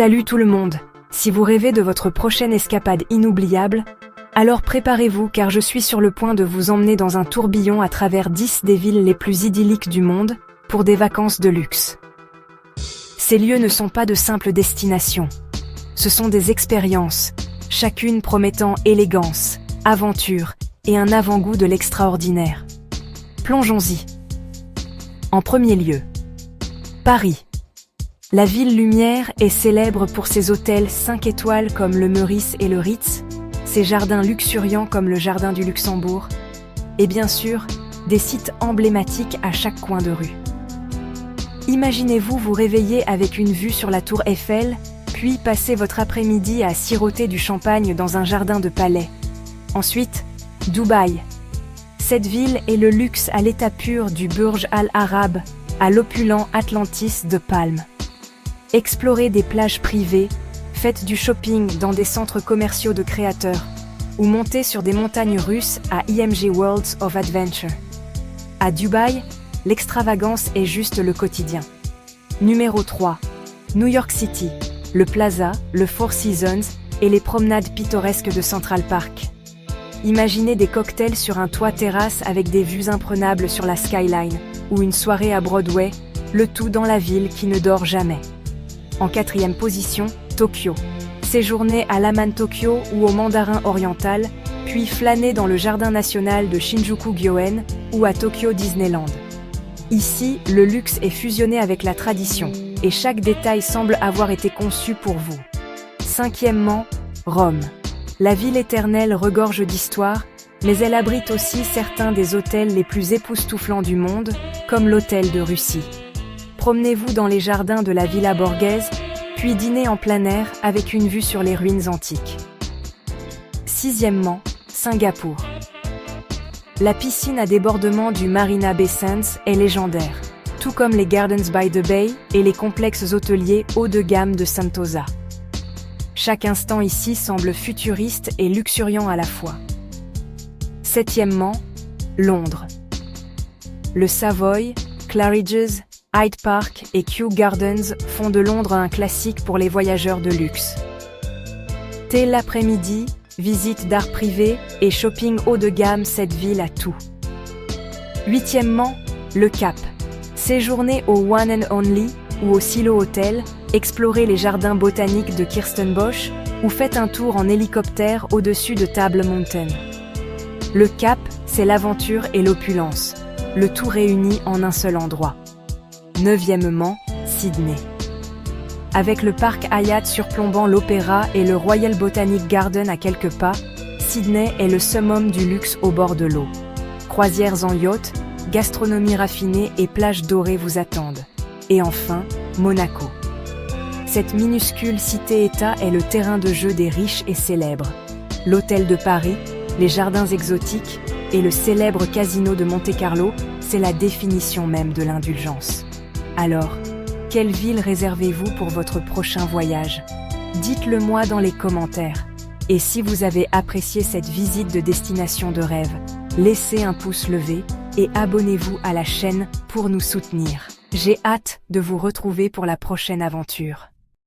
Salut tout le monde! Si vous rêvez de votre prochaine escapade inoubliable, alors préparez-vous car je suis sur le point de vous emmener dans un tourbillon à travers 10 des villes les plus idylliques du monde pour des vacances de luxe. Ces lieux ne sont pas de simples destinations. Ce sont des expériences, chacune promettant élégance, aventure et un avant-goût de l'extraordinaire. Plongeons-y. En premier lieu, Paris. La ville lumière est célèbre pour ses hôtels 5 étoiles comme le Meurice et le Ritz, ses jardins luxuriants comme le Jardin du Luxembourg, et bien sûr, des sites emblématiques à chaque coin de rue. Imaginez-vous vous réveiller avec une vue sur la tour Eiffel, puis passer votre après-midi à siroter du champagne dans un jardin de palais. Ensuite, Dubaï. Cette ville est le luxe à l'état pur du Burj Al Arab, à l'opulent Atlantis de Palme. Explorez des plages privées, faites du shopping dans des centres commerciaux de créateurs, ou montez sur des montagnes russes à IMG Worlds of Adventure. À Dubaï, l'extravagance est juste le quotidien. Numéro 3. New York City, le Plaza, le Four Seasons et les promenades pittoresques de Central Park. Imaginez des cocktails sur un toit terrasse avec des vues imprenables sur la skyline, ou une soirée à Broadway, le tout dans la ville qui ne dort jamais. En 4e position, Tokyo. Séjournez à l'Aman Tokyo ou au Mandarin Oriental, puis flânez dans le jardin national de Shinjuku-gyoen ou à Tokyo Disneyland. Ici, le luxe est fusionné avec la tradition, et chaque détail semble avoir été conçu pour vous. 5e, Rome. La ville éternelle regorge d'histoire, mais elle abrite aussi certains des hôtels les plus époustouflants du monde, comme l'hôtel de Russie. Promenez-vous dans les jardins de la Villa Borghese, puis dînez en plein air avec une vue sur les ruines antiques. 6e, Singapour. La piscine à débordement du Marina Bay Sands est légendaire, tout comme les Gardens by the Bay et les complexes hôteliers haut de gamme de Sentosa. Chaque instant ici semble futuriste et luxuriant à la fois. 7e, Londres. Le Savoy, Claridge's, Hyde Park et Kew Gardens font de Londres un classique pour les voyageurs de luxe. Dès l'après-midi, visite d'art privé et shopping haut de gamme, cette ville a tout. 8e, le Cap. Séjournez au One and Only ou au Silo Hotel, explorez les jardins botaniques de Kirstenbosch ou faites un tour en hélicoptère au-dessus de Table Mountain. Le Cap, c'est l'aventure et l'opulence, le tout réuni en un seul endroit. 9e, Sydney. Avec le parc Hyatt surplombant l'Opéra et le Royal Botanic Garden à quelques pas, Sydney est le summum du luxe au bord de l'eau. Croisières en yacht, gastronomie raffinée et plages dorées vous attendent. Et enfin, Monaco. Cette minuscule cité-État est le terrain de jeu des riches et célèbres. L'hôtel de Paris, les jardins exotiques et le célèbre casino de Monte-Carlo, c'est la définition même de l'indulgence. Alors, quelle ville réservez-vous pour votre prochain voyage? Dites-le moi dans les commentaires. Et si vous avez apprécié cette visite de destination de rêve, laissez un pouce levé et abonnez-vous à la chaîne pour nous soutenir. J'ai hâte de vous retrouver pour la prochaine aventure.